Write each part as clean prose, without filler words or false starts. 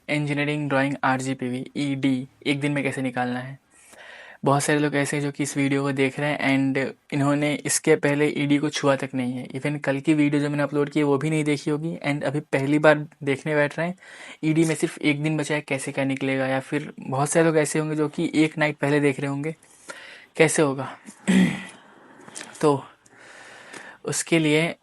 Engineering drawing RGPV ED एक दिन में कैसे निकालना है। बहुत सारे लोग ऐसे हैं जो कि इस वीडियो को देख रहे हैं एंड इन्होंने इसके पहले ईडी को छुआ तक नहीं है। इवन कल की वीडियो जो मैंने अपलोड की है वो भी नहीं देखी होगी एंड अभी पहली बार देखने बैठ रहे हैं। ईडी में सिर्फ एक दिन बचा है, कैसे क्या निकलेगा। या फिर बहुत सारे लोग ऐसे होंगे जो कि एक नाइट पहले देख रहे होंगे, कैसे होगा। तो उसके लिए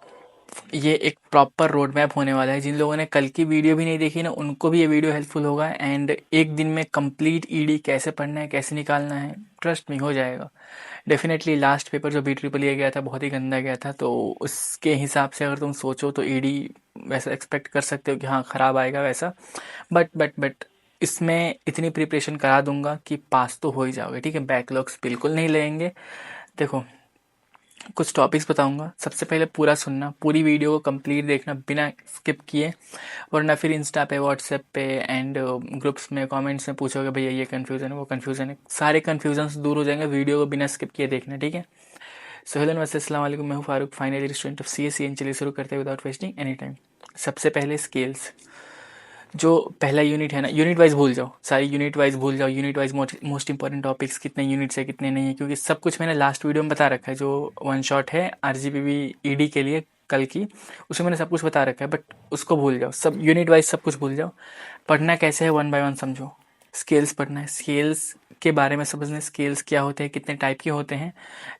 ये एक प्रॉपर रोड मैप होने वाला है। जिन लोगों ने कल की वीडियो भी नहीं देखी ना, उनको भी ये वीडियो हेल्पफुल होगा एंड एक दिन में कंप्लीट ईडी कैसे पढ़ना है, कैसे निकालना है, ट्रस्ट मी हो जाएगा डेफिनेटली। लास्ट पेपर जो BEEE गया था बहुत ही गंदा गया था, तो उसके हिसाब से अगर तुम सोचो तो ईडी वैसा एक्सपेक्ट कर सकते हो कि हाँ ख़राब आएगा वैसा। बट इसमें इतनी प्रिपरेशन करा दूंगा कि पास तो हो ही जाओगे, ठीक है। बैकलॉग्स बिल्कुल नहीं लेंगे। देखो कुछ टॉपिक्स बताऊंगा, सबसे पहले पूरा सुनना, पूरी वीडियो को कंप्लीट देखना बिना स्किप किए, वरना फिर इंस्टा पे व्हाट्सएप पे एंड ग्रुप्स में कमेंट्स में पूछोगे भैया ये कन्फ्यूज़न है वो कन्फ्यूज़न है। सारे कन्फ्यूजन्स दूर हो जाएंगे, वीडियो को बिना स्किप किए देखना, ठीक है। सो हेलो नमस्ते अस्सलाम वालेकुम, मैं हूँ Farooq, final year student of CSE। चलिए शुरू करते हैं विदाउट वेस्टिंग एनी टाइम। सबसे पहले स्केल्स। जो पहला यूनिट है ना, यूनिट वाइज भूल जाओ, सारी यूनिट वाइज भूल जाओ। Unit wise most important topics कितने यूनिट्स है कितने नहीं है, क्योंकि सब कुछ मैंने लास्ट वीडियो में बता रखा है। जो वन शॉट है RGPV ईडी के लिए कल की, उसमें मैंने सब कुछ बता रखा है, बट उसको भूल जाओ। सब यूनिट वाइज सब कुछ भूल जाओ। पढ़ना कैसे है, वन बाय वन समझो। स्केल्स पढ़ना है, स्केल्स के बारे में समझना है, स्केल्स क्या होते हैं, कितने टाइप के होते हैं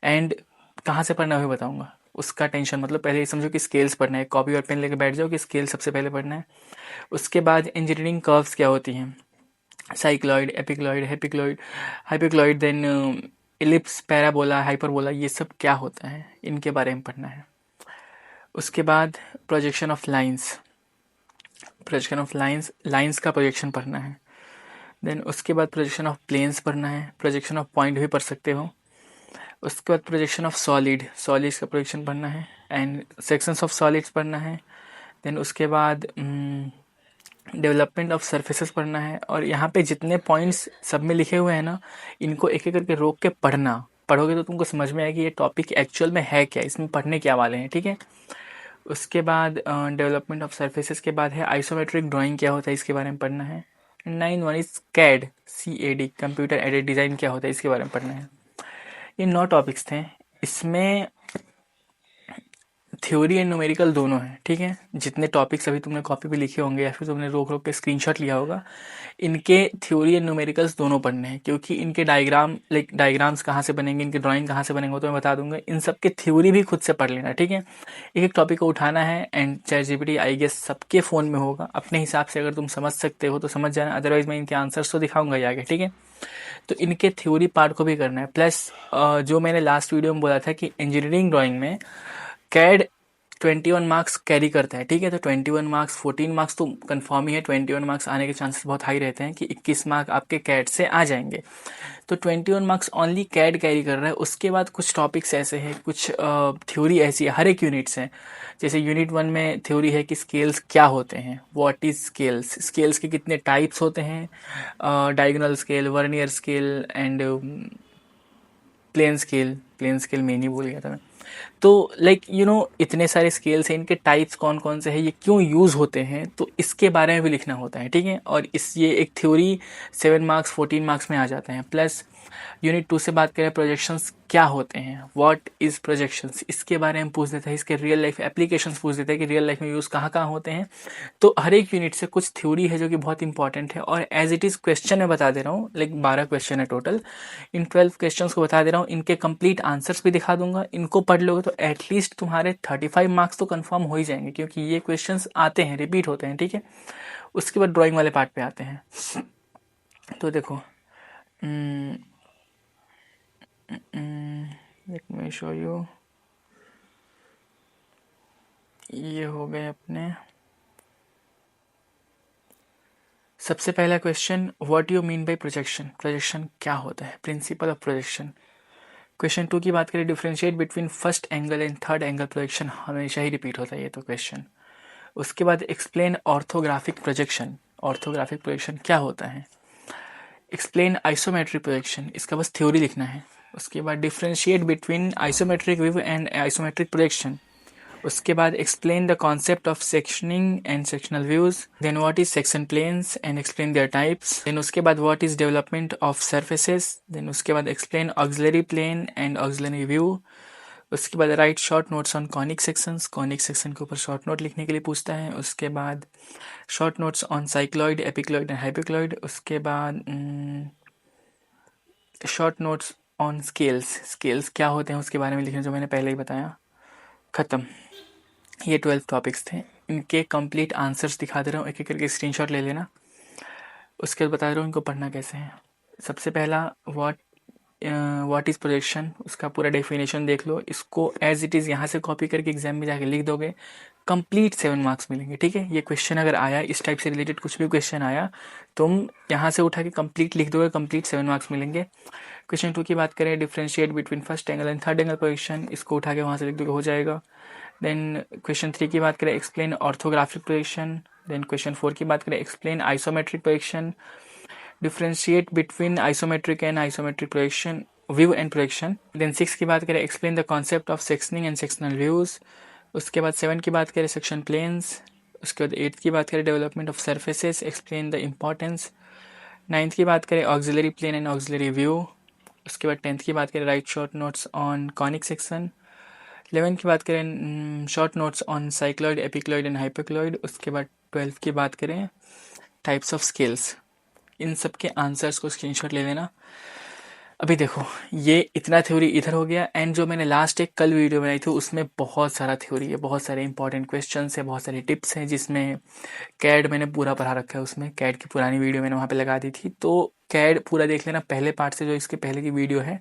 एंड कहाँ से पढ़ना है वो बताऊंगा। उसका टेंशन मतलब पहले ये समझो कि स्केल्स पढ़ना है, कॉपी और पेन लेके बैठ जाओ कि स्केल सबसे पहले पढ़ना है। उसके बाद इंजीनियरिंग कर्व्स क्या होती हैं, cycloid, epicycloid, epicycloid, hypocycloid, then ellipse, parabola, hyperbola, ये सब क्या होता है इनके बारे में पढ़ना है। उसके बाद projection of lines, projection of lines, lines का प्रोजेक्शन पढ़ना है। देन उसके बाद प्रोजेक्शन ऑफ प्लेन्स पढ़ना है, प्रोजेक्शन ऑफ पॉइंट भी पढ़ सकते हो। उसके बाद प्रोजेक्शन ऑफ सॉलिड, सॉलिड्स का प्रोजेक्शन पढ़ना है एंड सेक्शंस ऑफ सॉलिड्स पढ़ना है। देन उसके बाद डेवलपमेंट ऑफ सर्फेसेस पढ़ना है। और यहाँ पे जितने पॉइंट्स सब में लिखे हुए हैं ना, इनको एक एक करके रोक के पढ़ना। पढ़ोगे तो तुमको समझ में आएगा कि ये टॉपिक एक्चुअल में है क्या, इसमें पढ़ने क्या वाले हैं, ठीक है। उसके बाद डेवलपमेंट ऑफ सर्फेसेस के बाद है आइसोमेट्रिक ड्राइंग क्या होता है, इसके बारे में पढ़ना है। 9 1 is CAD, CAD, computer aided design क्या होता है, इसके बारे में पढ़ना है। ये 9 टॉपिक्स थे। इसमें थ्योरी एंड न्यूमेरिकल दोनों हैं, ठीक है। जितने टॉपिक्स अभी तुमने कॉपी पे लिखे होंगे या फिर तुमने रोक रोक के स्क्रीनशॉट लिया होगा, इनके थ्योरी एंड न्यूमेरिकल्स दोनों पढ़ने हैं, क्योंकि इनके डायग्राम लाइक डायग्राम्स कहाँ से बनेंगे, इनके ड्राइंग कहाँ से बनेंगे वो तो मैं बता दूंगा। इन सब के थ्योरी भी खुद से पढ़ लेना, ठीक है। एक एक टॉपिक को उठाना है एंड ChatGPT आई गेस सबके फ़ोन में होगा। अपने हिसाब से अगर तुम समझ सकते हो तो समझ जाना, अदरवाइज मैं इनके आंसर्स तो दिखाऊंगा ही आगे, ठीक है। तो इनके थ्योरी पार्ट को भी करना है। प्लस जो मैंने लास्ट वीडियो में बोला था कि इंजीनियरिंग ड्राइंग में कैड 21 मार्क्स कैरी करता है, ठीक है। तो 21 मार्क्स, 14 मार्क्स तो कंफर्म ही है, 21 मार्क्स आने के चांसेस बहुत हाई रहते हैं कि 21 मार्क आपके कैड से आ जाएंगे। तो 21 मार्क्स ओनली कैड कैरी कर रहा है। उसके बाद कुछ टॉपिक्स ऐसे हैं, कुछ थ्योरी ऐसी है, हर एक यूनिट्स हैं। जैसे यूनिट 1 में थ्योरी है कि स्केल्स क्या होते हैं, व्हाट इज स्केल्स, स्केल्स के कितने टाइप्स होते हैं, diagonal scale, vernier scale and plane scale. Plane scale में नहीं भूल गया था मैं। तो लाइक इतने सारे स्केल्स हैं, इनके टाइप्स कौन कौन से हैं, ये क्यों यूज़ होते हैं, तो इसके बारे में भी लिखना होता है, ठीक है। और इस ये एक थ्योरी 7 मार्क्स 14 मार्क्स में आ जाते हैं। प्लस यूनिट 2 से बात करें, प्रोजेक्शंस क्या होते हैं, व्हाट इज़ प्रोजेक्शंस, इसके बारे में पूछ देता है। इसके रियल लाइफ एप्लीकेशंस पूछ देता है कि रियल लाइफ में यूज़ कहाँ कहाँ होते हैं। तो हर एक यूनिट से कुछ थ्योरी है जो कि बहुत इंपॉर्टेंट है। और एज इट इज़ क्वेश्चन मैं बता दे रहा हूँ, लाइक 12 क्वेश्चन है टोटल। इन 12 क्वेश्चन को बता दे रहा हूँ, इनके कंप्लीट आंसर्स भी दिखा दूंगा। इनको पढ़ लोगे तो एटलीस्ट तुम्हारे 35 मार्क्स तो कंफर्म हो ही जाएंगे, क्योंकि ये क्वेश्चंस आते हैं, रिपीट होते हैं, ठीक है। उसके बाद ड्राइंग वाले पार्ट पे आते हैं। तो देखो, लेट मी शो यू। ये हो गए अपने। सबसे पहला question, what you mean by projection, projection क्या होता है, प्रिंसिपल ऑफ प्रोजेक्शन। क्वेश्चन 2 की बात करें, differentiate between first angle and third angle projection, हमेशा ही रिपीट होता है ये तो क्वेश्चन। उसके बाद explain orthographic projection, orthographic projection क्या होता है। एक्सप्लेन आइसोमेट्रिक प्रोजेक्शन, इसका बस थ्योरी लिखना है। उसके बाद differentiate between isometric view and isometric projection, उसके बाद explain the concept of sectioning and sectional views, then what is section planes and explain their types, then उसके बाद what is development of surfaces, then उसके बाद explain auxiliary plane and auxiliary view, उसके बाद write short notes on conic sections, conic section के ऊपर short note लिखने के लिए पूछता है। उसके बाद short notes on cycloid, epicycloid and hypocycloid, उसके बाद short notes on scales, scales क्या होते हैं उसके बारे में लिखना, जो मैंने पहले ही बताया। ख़त्म। ये 12 टॉपिक्स थे, इनके कंप्लीट आंसर्स दिखा दे रहा हूँ, एक एक करके स्क्रीनशॉट ले लेना। उसके बाद बता रहा हूँ इनको पढ़ना कैसे है। सबसे पहला व्हाट इज़ प्रोजेक्शन, उसका पूरा डेफिनेशन देख लो, इसको एज इट इज़ यहाँ से कॉपी करके एग्जाम में जाके लिख दोगे, कंप्लीट 7 मार्क्स मिलेंगे। ठीक है, ये क्वेश्चन अगर आया, इस टाइप से रिलेटेड कुछ भी क्वेश्चन आया, तुम यहाँ से उठा के कंप्लीट लिख दोगे, कंप्लीट 7 मार्क्स मिलेंगे। क्वेश्चन 2 की बात करें, differentiate between first angle and third angle projection, इसको उठा के वहाँ से लिख दोगे, हो जाएगा। देन क्वेश्चन 3 की बात करें, explain orthographic projection. Then question 4 की बात करें, explain isometric projection, differentiate between isometric and isometric projection, view and projection. Then 6 की बात करें, explain the concept of sectioning and sectional views. उसके बाद 7 की बात करें, सेक्शन प्लेन्स। उसके बाद 8 की बात करें, development of surfaces, explain the importance. 9th की बात करें, auxiliary plane and auxiliary view. उसके बाद 10th की बात करें, write short notes on conic section. 11th की बात करें, short notes on cycloid, epicycloid and hypocycloid. उसके बाद 12th की बात करें, टाइप्स ऑफ स्केल्स। इन सब के आंसर्स को स्क्रीनशॉट ले लेना। अभी देखो, ये इतना थ्योरी इधर हो गया, एंड जो मैंने लास्ट एक कल वीडियो बनाई थी उसमें बहुत सारा थ्योरी है, बहुत सारे इंपॉर्टेंट क्वेश्चंस है, बहुत सारी टिप्स हैं, जिसमें कैड मैंने पूरा पढ़ा रखा है। उसमें कैड की पुरानी वीडियो मैंने वहाँ पे लगा दी थी, तो कैड पूरा देख लेना पहले पार्ट से, जो इसके पहले की वीडियो है,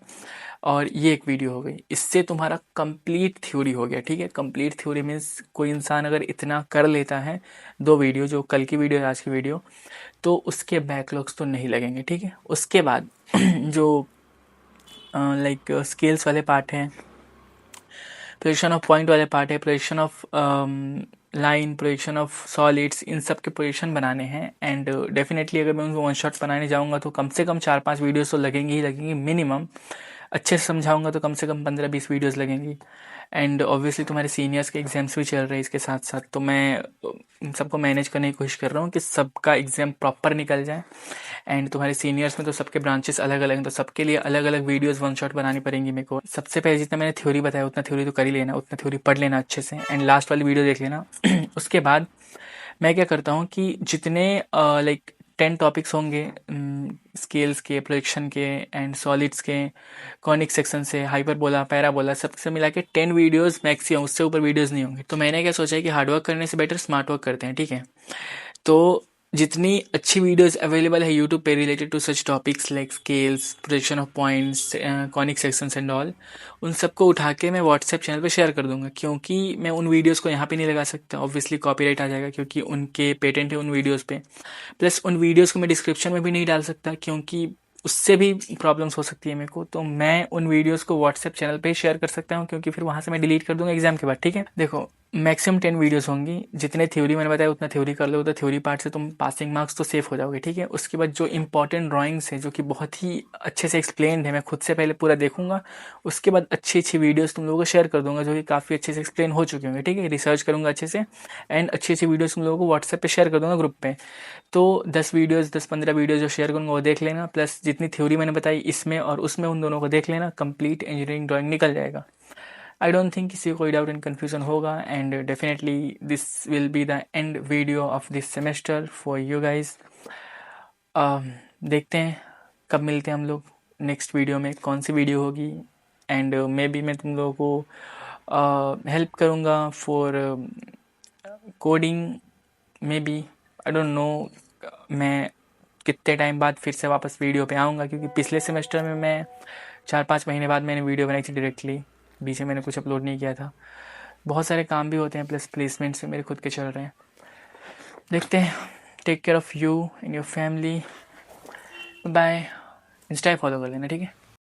और ये एक वीडियो हो गई। इससे तुम्हारा कंप्लीट थ्योरी हो गया। ठीक है, कंप्लीट थ्योरी मीन्स कोई इंसान अगर इतना कर लेता है, 2 वीडियो, जो कल की वीडियो है, आज की वीडियो, तो उसके बैकलॉग्स तो नहीं लगेंगे। ठीक है, उसके बाद जो लाइक स्केल्स वाले पार्ट हैं, प्रोजेक्शन ऑफ पॉइंट वाले पार्ट है, projection of line, projection of solids, इन सब के प्रोजेक्शन बनाने हैं। एंड डेफिनेटली अगर मैं उनको वन शॉट बनाने जाऊंगा तो कम से कम 4-5 वीडियोस तो लगेंगी ही लगेंगी मिनिमम। अच्छे से समझाऊंगा तो कम से कम 15-20 वीडियोस लगेंगी। एंड ऑब्वियसली तुम्हारे सीनियर्स के एग्जाम्स भी चल रहे हैं इसके साथ साथ, तो मैं इन सबको मैनेज करने की कोशिश कर रहा हूँ कि सबका एग्ज़ाम प्रॉपर निकल जाए। एंड तुम्हारे सीनियर्स में तो सबके ब्रांचेस अलग अलग हैं, तो सबके लिए अलग अलग वीडियोस वन शॉट बनानी पड़ेंगी मेरे को। सबसे पहले जितना मैंने थ्योरी बताया उतना थ्योरी तो कर ही लेना, उतना थ्योरी पढ़ लेना अच्छे से, एंड लास्ट वाली वीडियो देख लेना। उसके बाद मैं क्या करता हूँ कि जितने लाइक 10 टॉपिक्स होंगे, स्केल्स के, प्रोजेक्शन के, एंड सॉलिड्स के, कॉनिक सेक्शन से, हाइपरबोला, पैराबोला, सबसे मिला के 10 वीडियोज़ मैक्सिमम, उससे ऊपर वीडियोज़ नहीं होंगे। तो मैंने क्या सोचा है कि हार्डवर्क करने से बेटर स्मार्ट वर्क करते हैं। ठीक है, तो जितनी अच्छी वीडियोस अवेलेबल है यूट्यूब पे related to such topics like scales, projection of points, conic sections and all, उन सबको उठा के मैं व्हाट्सएप चैनल पे शेयर कर दूंगा, क्योंकि मैं उन वीडियोस को यहाँ पे नहीं लगा सकता, ऑब्वियसली कॉपीराइट आ जाएगा, क्योंकि उनके पेटेंट है उन वीडियोस पे। प्लस उन वीडियोस को मैं डिस्क्रिप्शन में भी नहीं डाल सकता, क्योंकि उससे भी प्रॉब्लम्स हो सकती है मेरे को। तो मैं उन वीडियोस को व्हाट्सएप चैनल पे ही शेयर कर सकता हूँ, क्योंकि फिर वहाँ से मैं डिलीट कर दूंगा एग्जाम के बाद। ठीक है, देखो मैक्सिमम 10 वीडियोस होंगी, जितने थ्योरी मैंने बताया उतना थ्योरी कर लो, तो थ्योरी पार्ट से तुम पासिंग मार्क्स तो सेफ हो जाओगे। ठीक है, उसके बाद जो इंपॉर्टेंट ड्राइंग्स है, जो कि बहुत ही अच्छे से एक्सप्लेन्ड है, मैं खुद से पहले पूरा देखूंगा, उसके बाद अच्छी अच्छी वीडियोस तुम लोगों को शेयर कर दूंगा, जो कि काफ़ी अच्छे से एक्सप्लेन हो चुके होंगे। ठीक है, रिसर्च करूंगा अच्छे से, एंड अच्छी अच्छी वीडियोस तुम लोगों को व्हाट्सएप पे शेयर कर दूंगा ग्रुप पे। तो 10-15 वीडियोस जो शेयर करूंगा वो देख लेना, प्लस जितनी थ्योरी मैंने बताई इसमें और उसमें, उन दोनों को देख लेना, कंप्लीट इंजीनियरिंग ड्राइंग निकल जाएगा। आई डोंट थिंक किसी को कोई डाउट एंड कन्फ्यूजन होगा, and definitely this will be the end video of this semester for you guys. देखते हैं कब मिलते हैं हम लोग नेक्स्ट वीडियो में, कौन सी वीडियो होगी, एंड मे बी मैं तुम लोगों को हेल्प करूँगा for coding, may be, I don't know मैं कितने टाइम बाद फिर से वापस वीडियो पे आऊँगा, क्योंकि पिछले सेमेस्टर में मैं 4-5 महीने बाद मैंने वीडियो बनाई थी डायरेक्टली, बीच में मैंने कुछ अपलोड नहीं किया था, बहुत सारे काम भी होते हैं, प्लस प्लेसमेंट्स भी मेरे खुद के चल रहे हैं। देखते हैं, take care of you and your family, bye. Insta follow कर लेना, ठीक है।